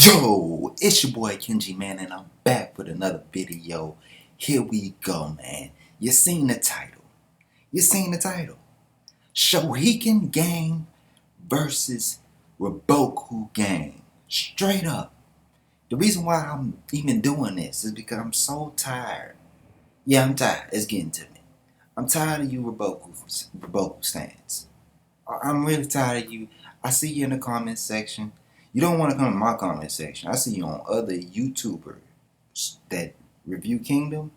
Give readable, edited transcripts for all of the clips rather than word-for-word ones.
Yo, it's your boy Kenji, man, and I'm back with another video. Here we go, man. You seen the title. You seen the title. Shouheikun gang versus Riboku gang. Straight up. The reason why I'm even doing this is because I'm so tired. Yeah, I'm tired. It's getting to me. I'm tired of you Riboku stands. I'm really tired of you. I see you in the comment section. You don't want to come in my comment section. I see you on other YouTubers that review Kingdom.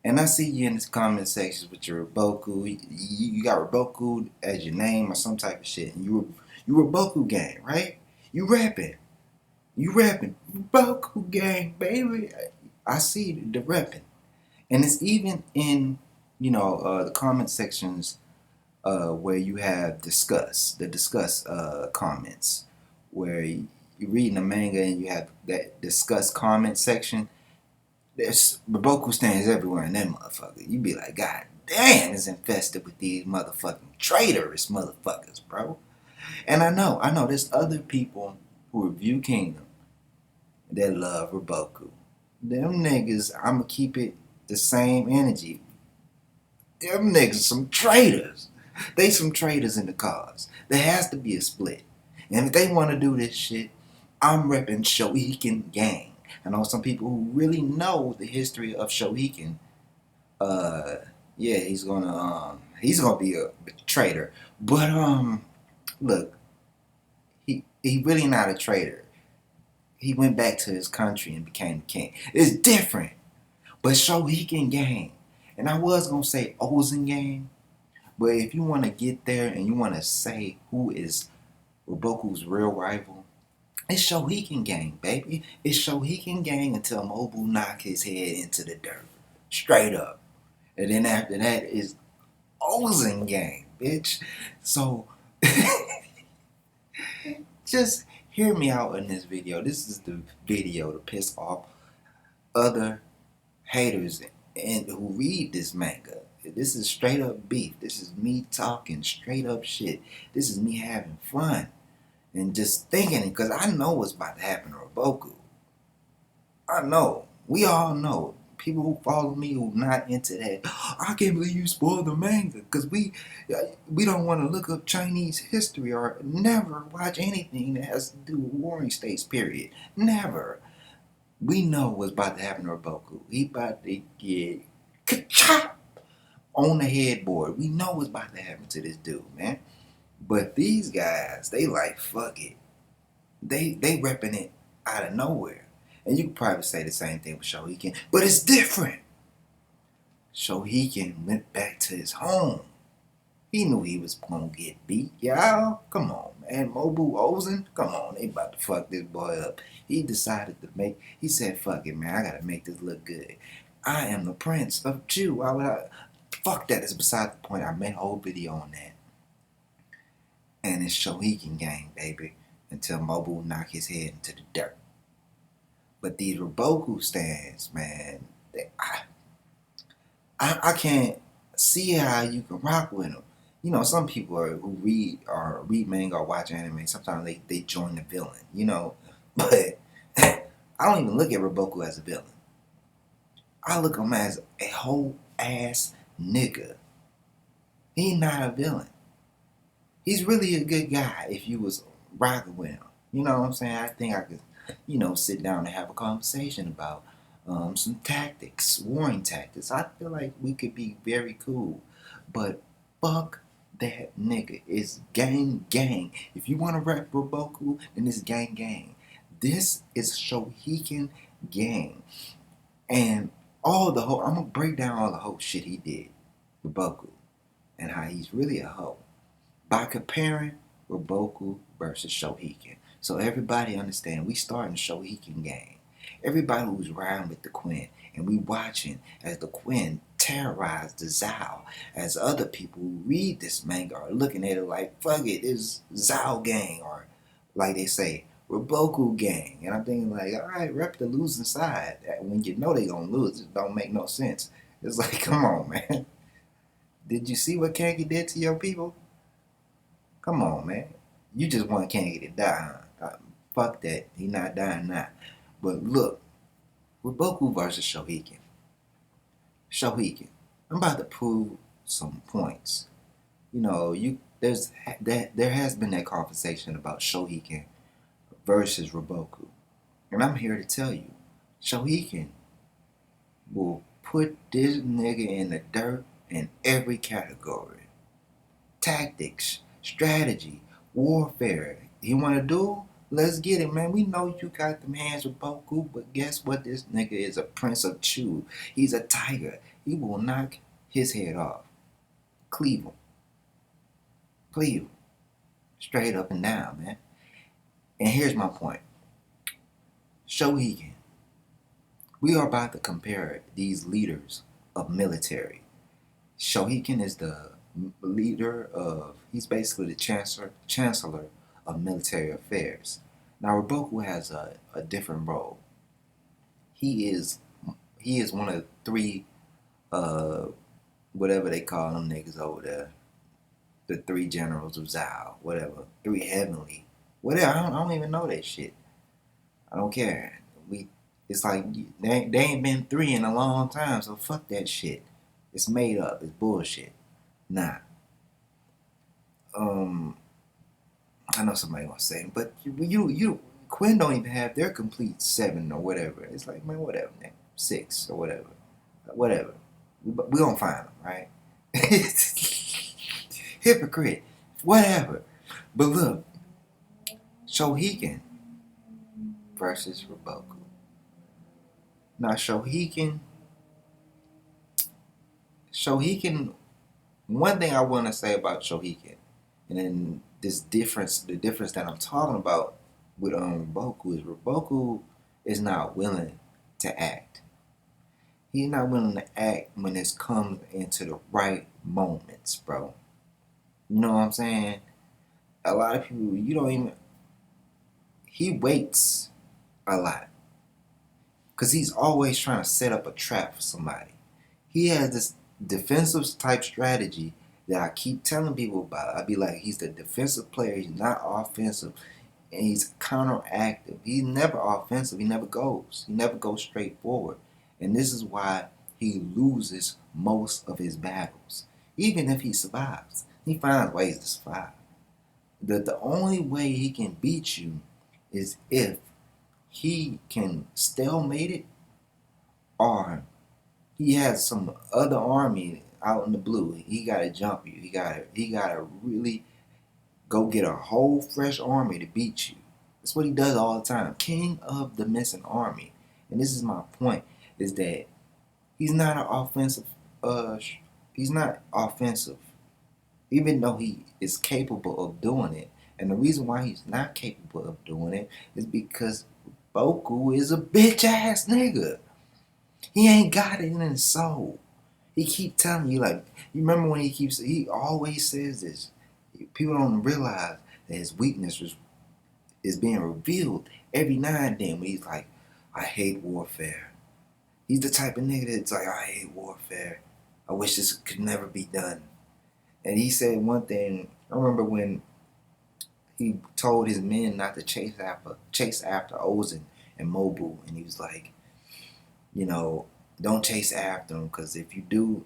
And I see you in the comment sections with your Riboku. You got Riboku as your name or some type of shit. And you Riboku gang, right? You rapping. You rapping. Riboku gang, baby. I see the rapping. And it's even in, the comment sections where you have the discuss comments, where you're reading the manga and you have that discuss comment section. There's Riboku stands everywhere in that motherfucker. You be like, God damn, it's infested with these motherfucking traitorous motherfuckers, bro. And I know, there's other people who review Kingdom that love Riboku. Them niggas, I'ma keep it the same energy. Them niggas some traitors. They some traitors in the cause. There has to be a split. And if they want to do this shit, I'm repping Shouheikun gang. I know some people who really know the history of Shouheikun. Yeah, he's gonna be a traitor. But look, he really not a traitor. He went back to his country and became king. It's different. But Shouheikun gang, and I was gonna say Ozen gang, but if you want to get there and you want to say who is Riboku's real rival, it's Shouheikun gang, baby. It's Shouheikun gang until Mobu knock his head into the dirt. Straight up. And then after that is Ozen gang, bitch. So, just hear me out in this video. This is the video to piss off other haters and who read this manga. This is straight up beef. This is me talking straight up shit. This is me having fun and just thinking it, because I know what's about to happen to Riboku. I know. We all know. People who follow me who not into that. I can't believe you spoiled the manga, because we don't want to look up Chinese history or never watch anything that has to do with warring states, period. Never. We know what's about to happen to Riboku. He about to get ka-chop on the headboard. We know what's about to happen to this dude, man. But these guys, they like, fuck it. They repping it out of nowhere. And you could probably say the same thing with Shouheikun, but it's different. Shouheikun went back to his home. He knew he was gonna get beat. Y'all, come on, man. Mobu Ozen, come on. They about to fuck this boy up. He decided to he said, fuck it, man. I gotta make this look good. I am the prince of Jew. Fuck that. It's beside the point. I made a whole video on that. And it's Shouheikun gang, baby. Until Mobu knock his head into the dirt. But these Riboku stands, man, I can't see how you can rock with them. You know, some people who read manga or watch anime, sometimes they join the villain, But I don't even look at Riboku as a villain. I look at him as a whole ass nigga. He's not a villain. He's really a good guy if you was rocking with him. You know what I'm saying? I think I could, sit down and have a conversation about some tactics, warring tactics. I feel like we could be very cool. But fuck that nigga. It's gang gang. If you want to rap Riboku, then it's gang gang. This is Shouheikun gang. And I'm going to break down all the whole shit he did, Riboku, and how he's really a hoe, by comparing Riboku versus Shouheikun. So everybody understand, we starting Shouheikun gang. Everybody who's riding with the Queen, and we watching as the Queen terrorized the Zao, as other people who read this manga are looking at it like, fuck it, it's Zao gang, or like they say, Riboku gang. And I'm thinking like, alright, rep the losing side. When you know they gonna lose, it don't make no sense. It's like, come on, man. Did you see what Kenji did to your people? Come on, man. You just want Kenji to die, huh? Fuck that. He not dying now. But look, Riboku versus Shouheikun. Shouheikun. I'm about to prove some points. You know, there has been that conversation about Shouheikun versus Riboku. And I'm here to tell you, Shouheikun will put this nigga in the dirt in every category. Tactics, strategy, warfare. You wanna do? Let's get it, man. We know you got them hands with Boku, but guess what? This nigga is a prince of Chew. He's a tiger. He will knock his head off. Cleave him. Cleave him. Straight up and down, man. And here's my point. Shouheikun. We are about to compare these leaders of military. Shouheikun is the leader of, he's basically the chancellor of military affairs. Now Riboku has a different role. He is one of the three, uh, whatever they call them niggas over there, the three generals of Zao, whatever, three heavenly, whatever. I don't even know that shit. I don't care. It's like they ain't been three in a long time, so fuck that shit. It's made up. It's bullshit. Nah. I know somebody gonna say, but Quinn don't even have their complete 7 or whatever. It's like, man, whatever, man. 6 or whatever. We gonna find them, right? Hypocrite, whatever. But look, Shouheikun versus Riboku. Now Shouheikun. One thing I want to say about Shouheikun, and then the difference that I'm talking about with Riboku is not willing to act. He's not willing to act when it comes into the right moments, bro. You know what I'm saying? A lot of people, you don't even. He waits a lot because he's always trying to set up a trap for somebody. He has this defensive type strategy that I keep telling people about. I be like, he's the defensive player. He's not offensive, and he's counteractive. He's never offensive. He never goes. He never goes straight forward, and this is why he loses most of his battles. Even if he survives, he finds ways to survive. The only way he can beat you is if he can stalemate it, or he has some other army out in the blue. He gotta jump you. He gotta really go get a whole fresh army to beat you. That's what he does all the time. King of the missing army. And this is my point: is that he's not an offensive. He's not offensive, even though he is capable of doing it. And the reason why he's not capable of doing it is because Boku is a bitch ass nigga. He ain't got it in his soul. He keep telling you, like, you remember when he always says this. People don't realize that his weakness is being revealed every now and then when he's like, I hate warfare. He's the type of nigga that's like, I hate warfare. I wish this could never be done. And he said one thing, I remember when he told his men not to chase after Ozen and Mobu, and he was like, you know, don't chase after them, because if you do,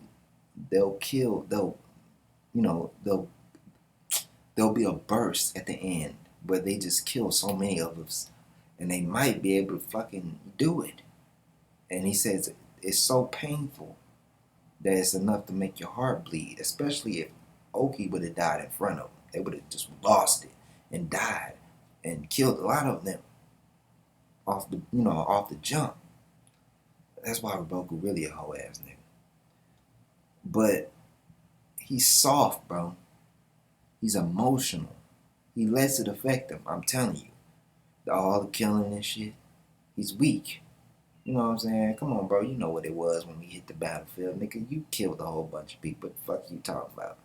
they'll you know, there'll be a burst at the end where they just kill so many of us, and they might be able to fucking do it. And he says it's so painful that it's enough to make your heart bleed, especially if Oki would have died in front of them. They would have just lost it and died and killed a lot of them off the jump. That's why Riboku really a hoe ass nigga. But he's soft, bro. He's emotional. He lets it affect him. I'm telling you. All the killing and shit. He's weak. You know what I'm saying? Come on, bro. You know what it was when we hit the battlefield. Nigga, you killed a whole bunch of people. What the fuck you talking about?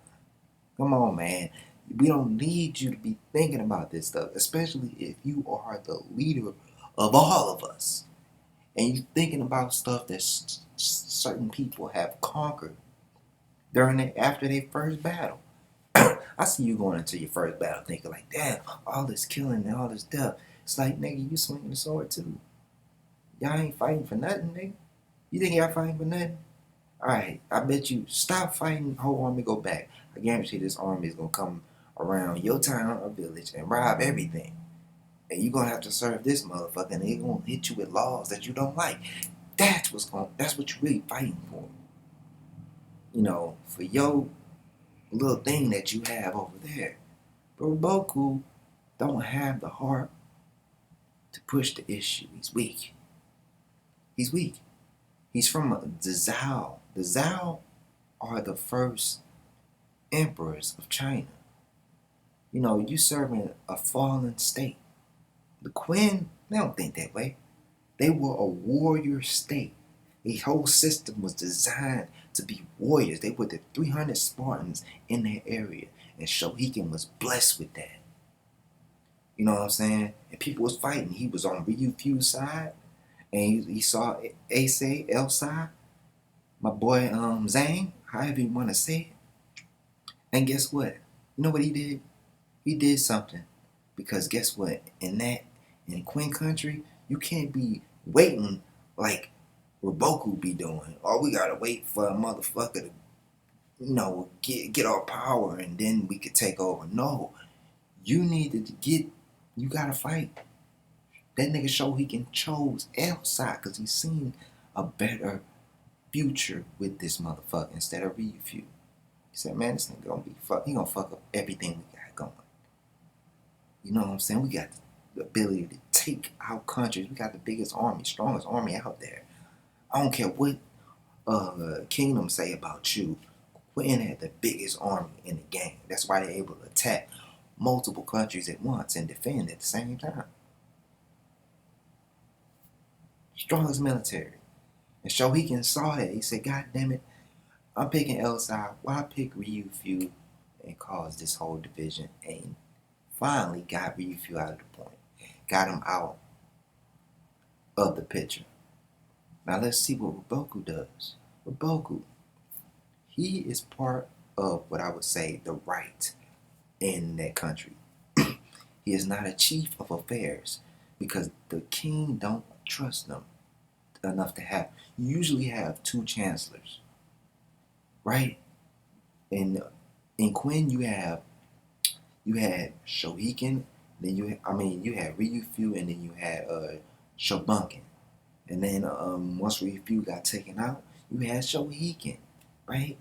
Come on, man. We don't need you to be thinking about this stuff, especially if you are the leader of all of us. And you're thinking about stuff that certain people have conquered after their first battle. I see you going into your first battle thinking like, damn, all this killing and all this death. It's like, nigga, you swinging the sword too. Y'all ain't fighting for nothing, nigga. You think y'all fighting for nothing? Alright, I bet you stop fighting, whole army go back. I guarantee this army is gonna come around your town or village and rob everything. And you gonna have to serve this motherfucker and they gonna hit you with laws that you don't like. That's what you really fighting for. You know, for your little thing that you have over there. But Riboku don't have the heart to push the issue. He's weak. He's weak. He's from the Zhao. The Zhao are the first emperors of China. You know, you serving a fallen state. The Qin, they don't think that way. They were a warrior state. The whole system was designed to be warriors. They were the 300 Spartans in their area. And Shouheikun was blessed with that. You know what I'm saying? And people was fighting. He was on Ryukyu's side. And he saw Ace, L side. My boy Zhang, however you want to say it. And guess what? You know what he did? He did something. Because guess what? In Qin country, you can't be waiting like Riboku be doing. Oh, we gotta wait for a motherfucker to, get our power and then we could take over. No. You gotta fight. That nigga Shouheikun chose L-side because he seen a better future with this motherfucker instead of Ryufu. He said, man, this nigga he gonna fuck up everything we got going. You know what I'm saying? We got the ability to take out countries. We got the biggest army, strongest army out there. I don't care what Kingdom say about you. Quinn had the biggest army in the game. That's why they're able to attack multiple countries at once and defend at the same time. Strongest military. And Shouheikun saw that. He said, God damn it, I'm picking L side. Why pick Ryufu and cause this whole division? And finally got Ryufu out of the point. Got him out of the picture. Now let's see what Riboku does. Riboku, he is part of what I would say the right in that country. He is not a chief of affairs because the king don't trust them enough to have. You usually have two chancellors, right? In Qin you had Shouheikun, then you had Ryufu, and then you had Shobunkin. And then once Ryufu got taken out, you had Shouheikun, right?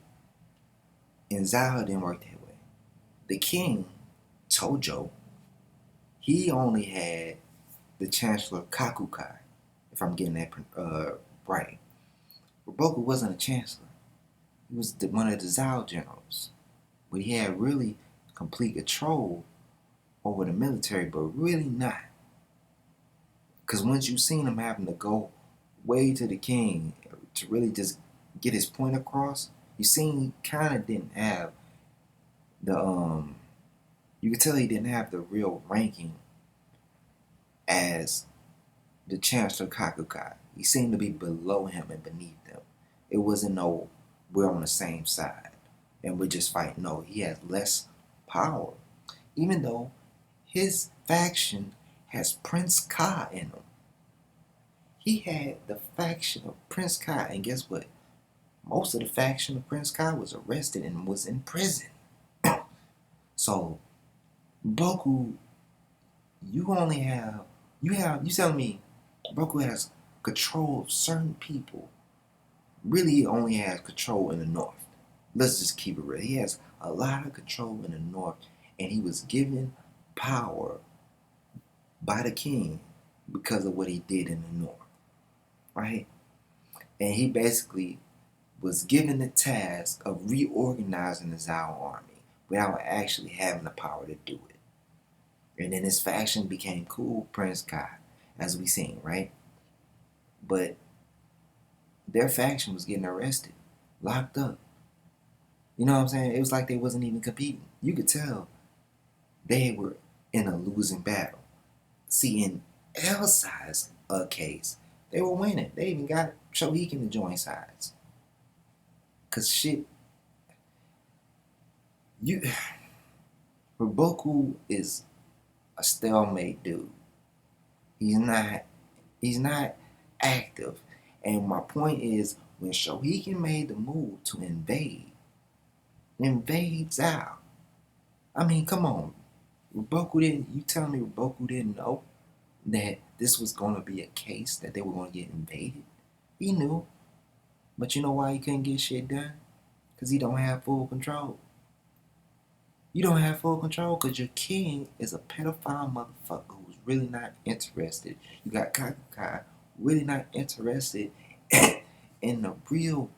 And Zhao didn't work that way. The king, Tojo, he only had the Chancellor Kakukai, if I'm getting that right. Riboku wasn't a chancellor. He was one of the Zhao generals. But he had really complete control over the military, but really not. Because once you seen him having to go way to the king to really just get his point across, you seen he kind of didn't have the you could tell he didn't have the real ranking as the Chancellor Kakukai. He seemed to be below him and beneath him. It wasn't no we're on the same side and we're just fighting. No, he has less power. Even though his faction has Prince Ka in him. He had the faction of Prince Ka, and guess what? Most of the faction of Prince Ka was arrested and was in prison. So, Boku, you telling me Boku has control of certain people. Really, he only has control in the north. Let's just keep it real. He has a lot of control in the north, and he was given power by the king because of what he did in the north, right? And he basically was given the task of reorganizing the Zhao army without actually having the power to do it. And then his faction became cool Prince Kai, as we seen, right? But their faction was getting arrested, locked up. You know what I'm saying? It was like they wasn't even competing. You could tell they were in a losing battle. See, in L-side's case, they were winning. They even got Shouheikun to join sides. Cause shit, Riboku is a stalemate dude. He's not. He's not active. And my point is, when Shouheikun made the move to invade Zao. I mean, come on. Riboku didn't. You tell me Riboku didn't know that this was going to be a case that they were going to get invaded? He knew. But you know why he couldn't get shit done? Because he don't have full control. You don't have full control because your king is a pedophile motherfucker who's really not interested. You got Kakukai really not interested in the real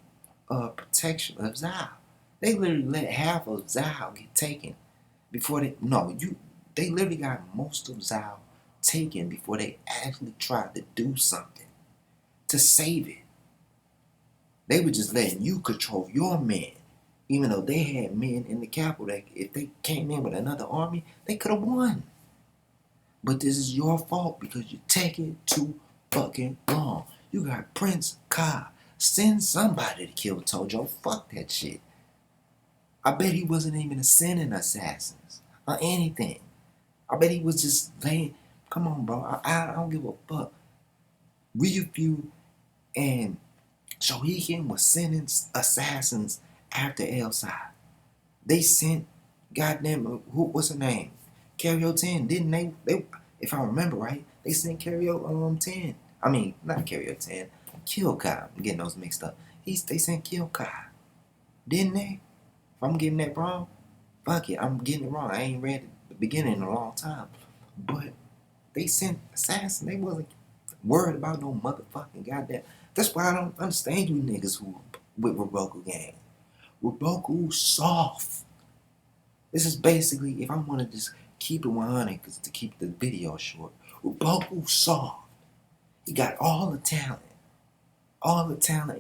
protection of Zao. They literally let half of Zao get taken before they literally got most of Zao taken before they actually tried to do something to save it. They were just letting you control your men. Even though they had men in the capital that if they came in with another army, they could have won. But this is your fault because you take it too fucking long. You got Prince Kai. Send somebody to kill Tojo. Fuck that shit. I bet he wasn't even sending assassins or anything. I bet he was just laying. Come on, bro. I don't give a fuck. Riboku and Shouheikun was sending assassins after Elsai. They sent goddamn what's her name? Carryo 10, didn't they? They if I remember right, they sent Carryo 10. I mean not Carryo 10, Kill Kai. I'm getting those mixed up. They sent Kill Kai. Didn't they? If I'm getting that wrong, fuck it, I'm getting it wrong. I ain't read the beginning in a long time. But they sent assassins. They wasn't worried about no motherfucking goddamn. That's why I don't understand you niggas who with Riboku gang. Riboku soft. This is basically, if I want to just keep it 100, because to keep the video short, Riboku soft. He got all the talent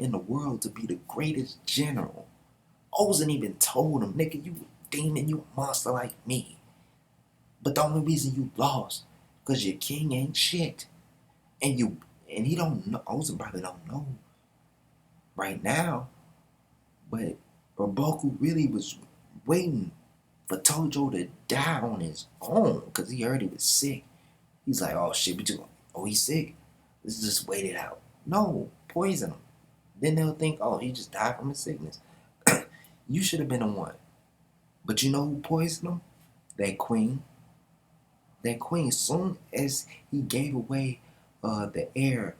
in the world to be the greatest general. Ozen even told him, nigga, you a demon, you a monster like me. But the only reason you lost, because your king ain't shit. And he don't know, Ozen probably don't know right now, but Riboku really was waiting for Tojo to die on his own because he heard he was sick. He's like, oh shit, he's sick. Let's just wait it out. No, poison him. Then they'll think, oh, he just died from his sickness. You should have been the one. But you know who poisoned him? That queen. That queen, soon as he gave away the heir,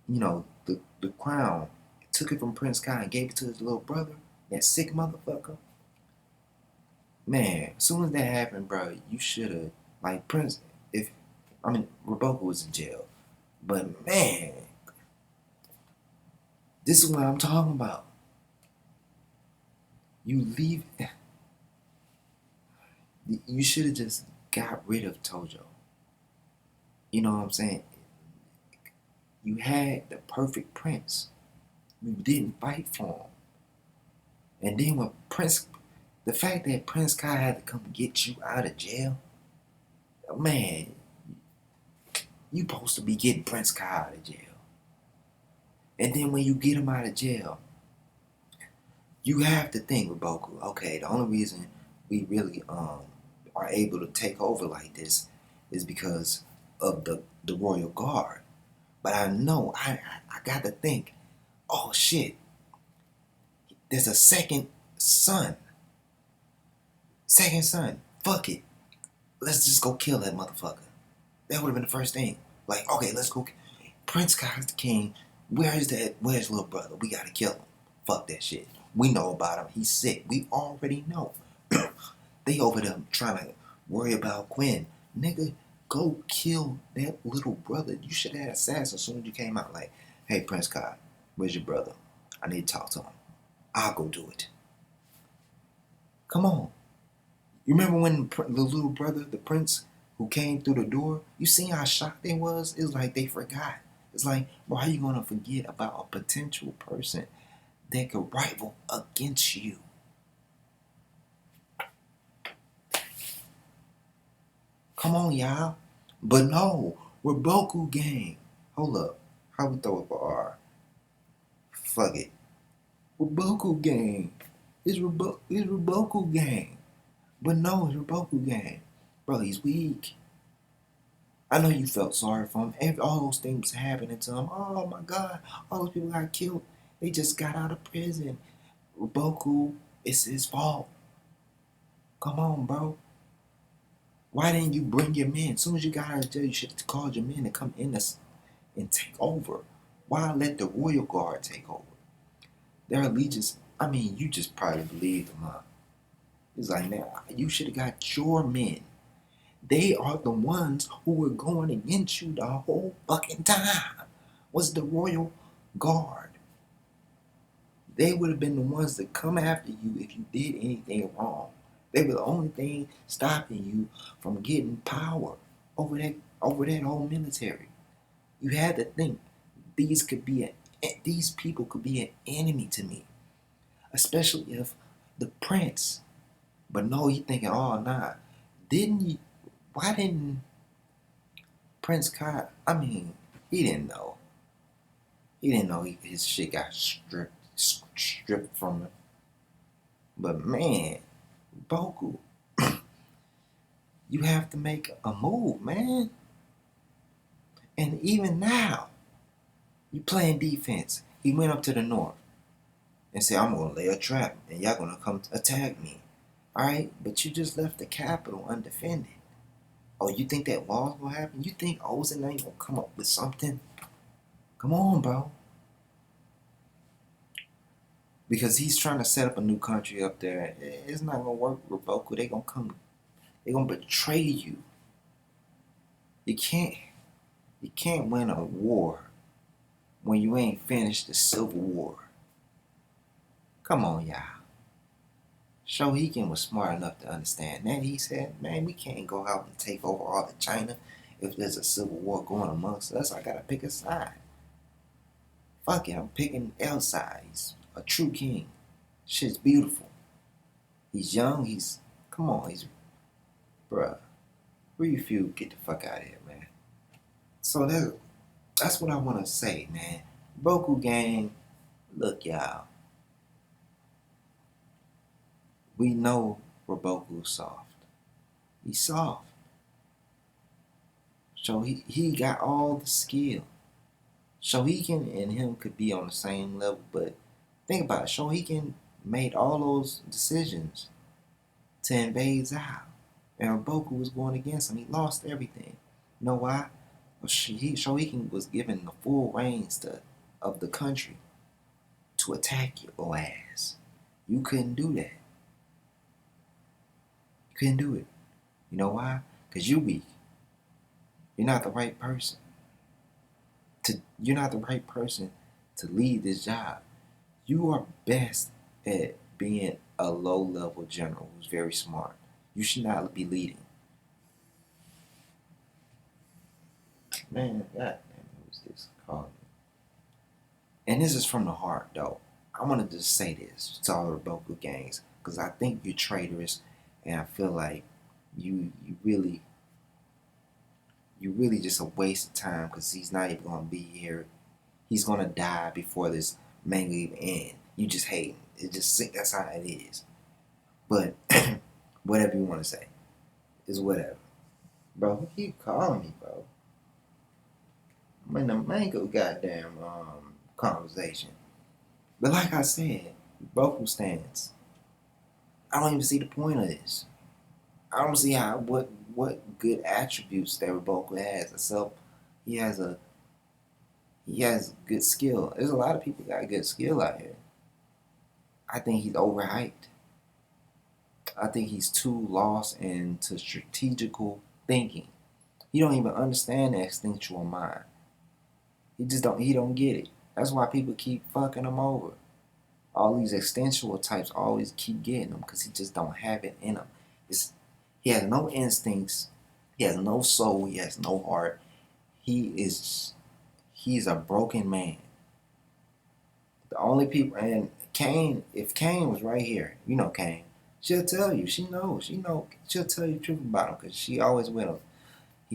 the crown, took it from Prince Kai and gave it to his little brother, that sick motherfucker. Man, as soon as that happened, bro, you should have, like Riboku was in jail. But man, this is what I'm talking about. You should have just got rid of Tojo. You know what I'm saying? You had the perfect prince. You didn't fight for him. And then when the fact that Prince Kai had to come get you out of jail, man, you supposed to be getting Prince Kai out of jail. And then when you get him out of jail, you have to think, Riboku, okay, the only reason we really are able to take over like this is because of the Royal Guard. But I know, I got to think, oh shit, there's a second son. Fuck it. Let's just go kill that motherfucker. That would have been the first thing. Like, okay, let's go. Prince Kai's the king. Where's little brother? We gotta kill him. Fuck that shit. We know about him. He's sick. We already know. They over there trying to worry about Quinn. Nigga, go kill that little brother. You should have had assassins as soon as you came out. Like, hey, Prince Kai, where's your brother? I need to talk to him. I'll go do it. Come on. You remember when the little brother, the prince who came through the door, you seen how shocked they was? It was like they forgot. It's like, bro, how you gonna forget about a potential person that could rival against you? Come on, y'all. But no, Riboku gang. Hold up. How we throw up a R? Fuck it. Riboku gang. It's Riboku gang. But no, it's Riboku gang. Bro, he's weak. I know you felt sorry for him. All those things happening to him. Oh my God, all those people got killed. They just got out of prison. Riboku, it's his fault. Come on, bro. Why didn't you bring your men? As soon as you got out of jail, you should have called your men to come in and take over. Why let the royal guard take over? Their allegiance, I mean, you just probably believed them, huh? It's like, man, you should have got your men. They are the ones who were going against you the whole fucking time. Was the royal guard. They would have been the ones that come after you if you did anything wrong. They were the only thing stopping you from getting power over that whole military. You had to think these people could be an enemy to me, especially if the prince. But no, he thinking, oh nah, didn't you? Why didn't Prince Kai? I mean, he didn't know. He didn't know his shit got stripped from him. But man, Boku, you have to make a move, man. And even now, you playing defense. He went up to the north and said, I'm gonna lay a trap and y'all gonna come attack me. Alright? But you just left the capital undefended. Oh, you think that wall's gonna happen? You think Ozen ain't gonna come up with something? Come on, bro. Because he's trying to set up a new country up there. It's not gonna work, Riboku. They gonna come. They gonna betray you. You can't win a war when you ain't finished the Civil War. Come on, y'all. Shouheikun was smart enough to understand that. He said, man, we can't go out and take over all of China. If there's a civil war going amongst us, I gotta pick a side. Fuck it, I'm picking L side. He's a true king. Shit's beautiful. He's young, come on, bruh. Refuse, get the fuck out of here, man. So that's what I want to say, man. Boku gang, look, y'all. We know Riboku's soft. He's soft. So he got all the skill. Shouheikun and him could be on the same level, but think about it. Shouheikun made all those decisions to invade Zao. And Riboku was going against him. He lost everything. You know why? Shouheikun was given the full reins of the country to attack your ass. You couldn't do that. You couldn't do it. You know why? Because you're weak. You're not the right person. You're not the right person to lead this job. You are best at being a low-level general who's very smart. You should not be leading. Man, God damn, who's this calling me? And this is from the heart, though. I want to just say this to all the Riboku gangs, because I think you're traitorous, and I feel like you really just a waste of time, because he's not even going to be here. He's going to die before this manga even ends. You just hate him. That's how it is. But whatever you want to say is whatever. Bro, who keep calling me, bro? I'm in the manga goddamn conversation. But like I said, Riboku stance. I don't even see the point of this. I don't see what good attributes that Riboku has. Except he has good skill. There's a lot of people got good skill out here. I think he's overhyped. I think he's too lost into strategical thinking. He don't even understand the instinctual mind. He don't get it. That's why people keep fucking him over. All these extensional types always keep getting him because he just don't have it in him. He has no instincts. He has no soul. He has no heart. He's a broken man. The only people, and Kane, if Kane was right here, you know Kane, she'll tell you. She knows. She'll tell you the truth about him because she always with him.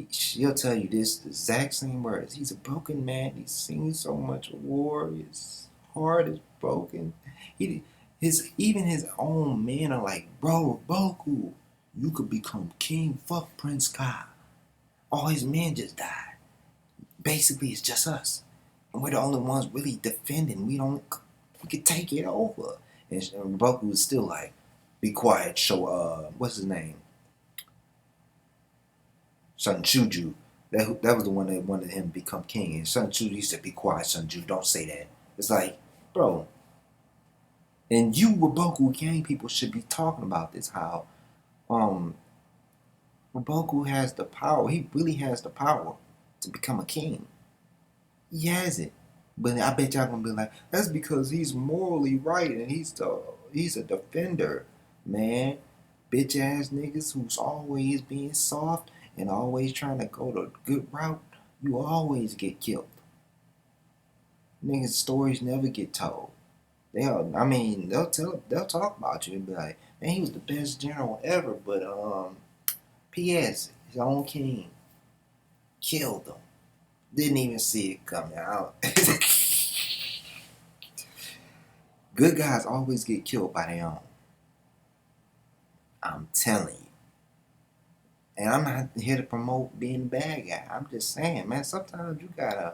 She'll tell you this the exact same words. He's a broken man. He's seen so much war. His heart is broken. Even his own men are like, bro, Riboku, you could become king. Fuck Prince Kai. All his men just died. Basically, it's just us. And we're the only ones really defending. We could take it over. And Riboku was still like, be quiet, show, what's his name? Son Chuju. That was the one that wanted him to become king. And Son Chuju, he said, be quiet, Son Chuju, don't say that. It's like, bro, and you, Riboku gang people, should be talking about this, how um Riboku has the power. He really has the power to become a king. He has it. But I bet y'all gonna be like, that's because he's morally right and he's a defender, man. Bitch ass niggas who's always being soft and always trying to go the good route, you always get killed. Niggas stories never get told. They'll talk about you and be like, man, he was the best general ever, but P.S. his own king killed him. Didn't even see it coming out. Good guys always get killed by their own. I'm telling you. And I'm not here to promote being a bad guy. I'm just saying, man, sometimes you gotta,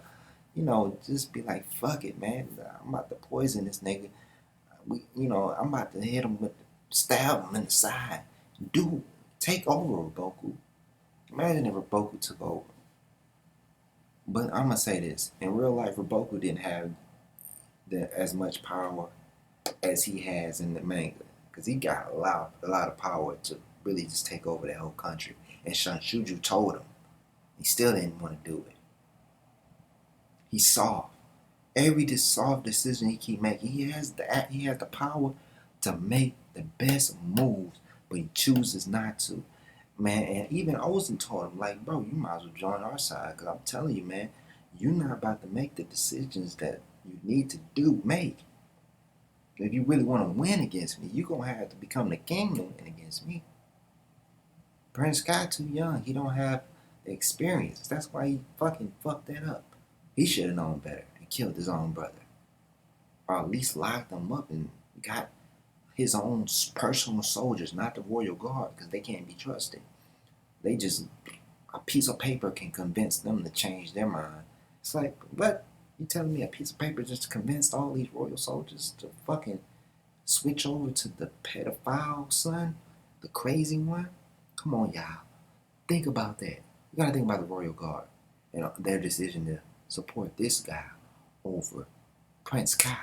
just be like, fuck it, man. I'm about to poison this nigga. I'm about to hit him stab him in the side. Dude, take over, Riboku. Imagine if Riboku took over. But I'm gonna say this: in real life, Riboku didn't have as much power as he has in the manga, because he got a lot of power to really just take over the whole country. And Shunshuju told him, he still didn't want to do it. He's soft. Every soft decision he keep making, he has the power to make the best moves, but he chooses not to. Man, and even Ozen told him, like, bro, you might as well join our side, because I'm telling you, man, you're not about to make the decisions that you need to make. If you really want to win against me, you're going to have to become the king to win against me. Prince Sky too young. He don't have the experience. That's why he fucking fucked that up. He should have known better and killed his own brother. Or at least locked him up and got his own personal soldiers, not the royal guard, because they can't be trusted. They just, a piece of paper can convince them to change their mind. It's like, what? You telling me a piece of paper just convinced all these royal soldiers to fucking switch over to the pedophile son? The crazy one? Come on, y'all. Think about that. You gotta think about the royal guard and their decision to support this guy over Prince Kai.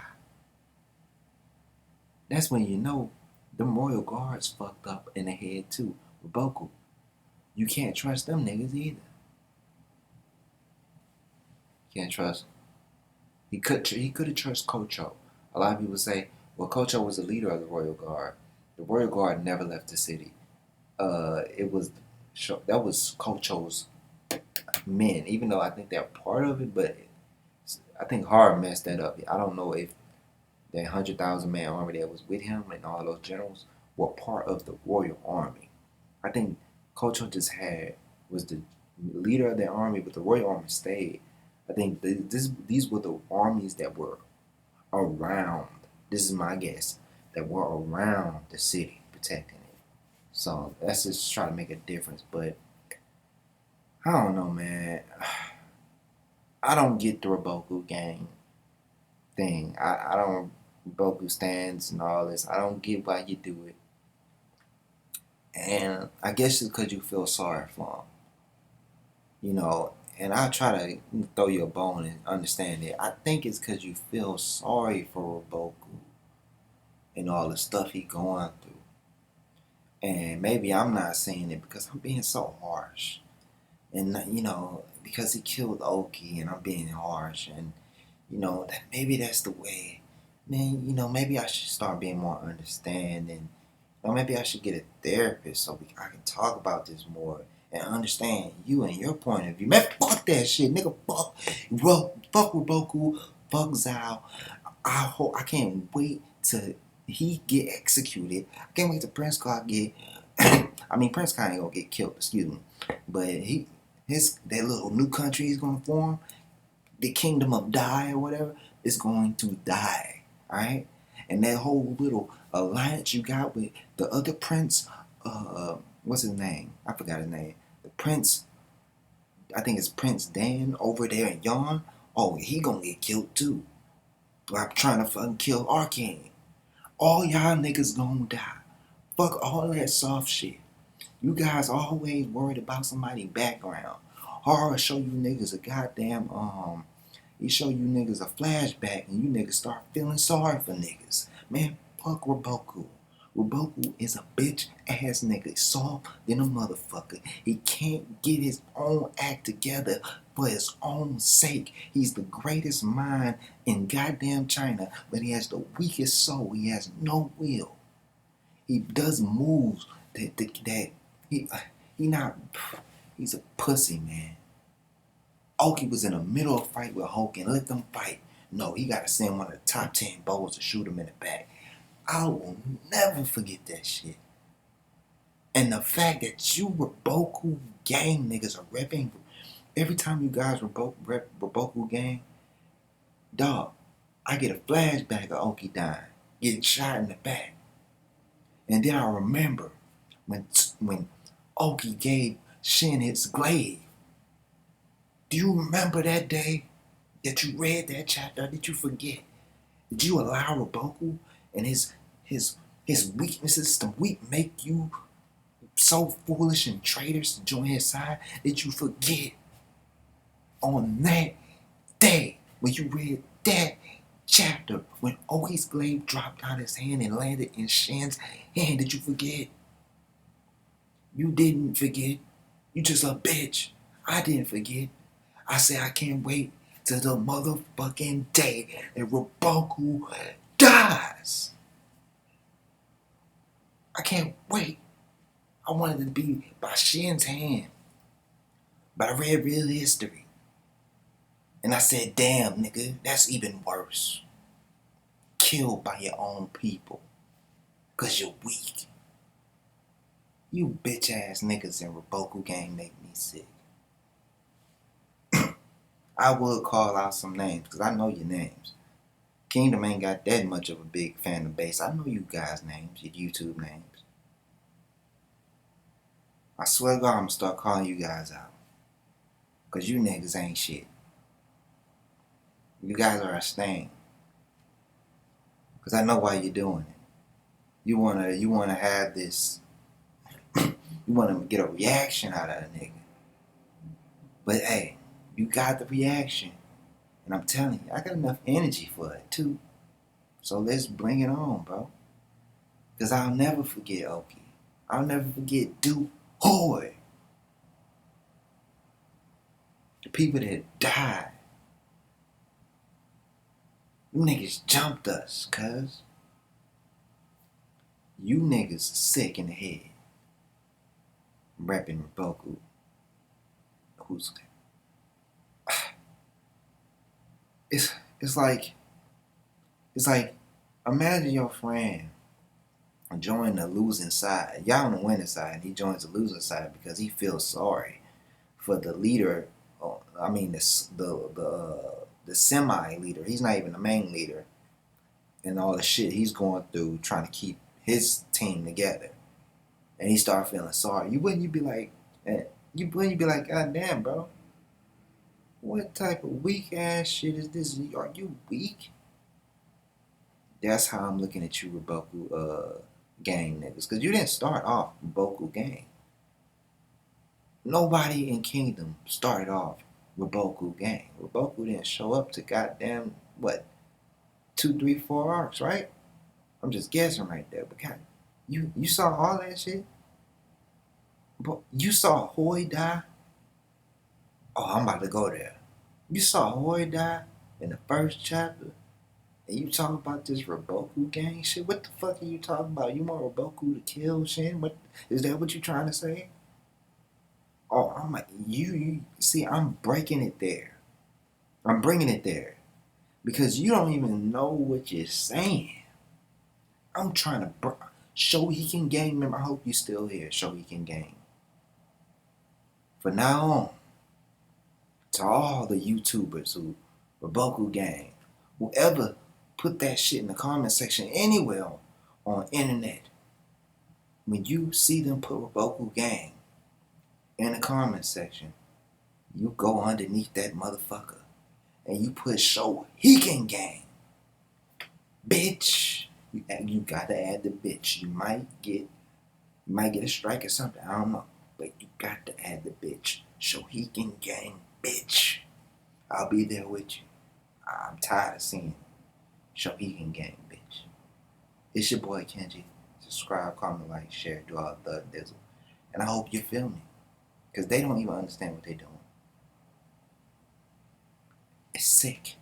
That's when you know the royal guards fucked up in the head too. Riboku. You can't trust them niggas either. Can't trust them. He could have trusted Kocho. A lot of people say, well, Kocho was the leader of the royal guard. The royal guard never left the city. That was Kocho's men, even though I think they're part of it, but I think Hard messed that up. I don't know if that 100,000 man army that was with him and all those generals were part of the royal army. I think Kocho was the leader of the army, but the royal army stayed. I think these were the armies that were around. This is my guess, that were around the city protecting it. So that's just trying to make a difference. But I don't know, man. I don't get the Riboku gang thing. I don't Riboku stands and all this. I don't get why you do it. And I guess it's because you feel sorry for him. And I try to throw you a bone and understand it. I think it's because you feel sorry for Riboku and all the stuff he going through. And maybe I'm not saying it because I'm being so harsh. And, because he killed Oki and I'm being harsh. And, that maybe that's the way. Man, maybe I should start being more understanding. Maybe I should get a therapist so I can talk about this more and understand you and your point of view. Man, fuck that shit, nigga. Fuck Riboku, fuck Zao. I can't wait till he get executed. I can't wait till Prince Clark get. Prince Clark ain't gonna get killed. Excuse me, but that little new country he's gonna form, the Kingdom of Die or whatever, is going to die. All right, and that whole little alliance you got with the other prince, what's his name? I forgot his name. The prince I think it's Prince Dan over there in Yarn. Oh, he gonna get killed too. But I'm trying to fucking kill Arcane. All y'all niggas gonna die. Fuck all that soft shit. You guys always worried about somebody's background. Horror show you niggas a goddamn he show you niggas a flashback and you niggas start feeling sorry for niggas. Man, fuck Riboku. Riboku is a bitch ass nigga. Soft than a motherfucker. He can't get his own act together for his own sake. He's the greatest mind in goddamn China, but he has the weakest soul. He has no will. He does moves that he not. He's a pussy, man. Oki was in the middle of a fight with Hulk and let them fight. No, he got to send one of the top 10 bows to shoot him in the back. I will never forget that shit. And the fact that you Riboku gang niggas are repping every time you guys rep Riboku gang, dog, I get a flashback of Oki dying, getting shot in the back. And then I remember when Oki gave Shin his glaive. Do you remember that day that you read that chapter? Did you forget? Did you allow Riboku and his weaknesses to make you so foolish and traitors to join his side? Did you forget on that day when you read that chapter when Oki's glaive dropped out his hand and landed in Shin's hand? Did you forget? You didn't forget. You just a bitch. I didn't forget. I say I can't wait till the motherfucking day that Riboku dies. I can't wait. I wanted to be by Shin's hand. But I read real history. And I said, damn, nigga, that's even worse. Killed by your own people. Because you're weak. You bitch ass niggas in Riboku gang make me sick. I would call out some names because I know your names. Kingdom ain't got that much of a big fan base. I know you guys' names, your YouTube names. I swear to God, I'm gonna start calling you guys out. Because you niggas ain't shit. You guys are a stain. Because I know why you're doing it. You wanna have this, you wanna get a reaction out of a nigga. But hey, you got the reaction. And I'm telling you, I got enough energy for it too. So let's bring it on, bro. Because I'll never forget Oki. I'll never forget Du Hoy. The people that died. You niggas jumped us, cuz. You niggas sick in the head. Repping Riboku. Who's it's like imagine your friend join the losing side. Y'all on the winning side, and he joins the losing side because he feels sorry for the leader. I mean the semi leader. He's not even the main leader, and all the shit he's going through trying to keep his team together. And he started feeling sorry. You wouldn't be like, God damn, bro. What type of weak ass shit is this? Are you weak? That's how I'm looking at you, Riboku gang niggas. Because you didn't start off Riboku gang. Nobody in Kingdom started off Riboku gang. Riboku didn't show up to goddamn, 2, 3, 4 arcs, right? I'm just guessing right there. But God, you saw all that shit? But you saw Hoy die? Oh, I'm about to go there. You saw Hoy die in the first chapter, and you talking about this Riboku gang shit? What the fuck are you talking about? You want Riboku to kill Shin? What is that? What you trying to say? Oh, I'm like you see, I'm breaking it there. I'm bringing it there because you don't even know what you're saying. I'm trying to Shouheikun gang. Remember, I hope you still here, Shouheikun gang. From now on, to all the YouTubers who Riboku gang, whoever put that shit in the comment section anywhere on internet, when you see them put Riboku gang in the comment section, you go underneath that motherfucker and you put Shouheikun gang, bitch. You gotta add the bitch. You might get a strike or something. I don't know, but you got to add the bitch. Shouheikun gang, bitch. I'll be there with you. I'm tired of seeing Shouheikun gang, bitch. It's your boy Kenji. Subscribe, comment, like, share, do all the dizzle. And I hope you feel me. Because they don't even understand what they're doing. It's sick.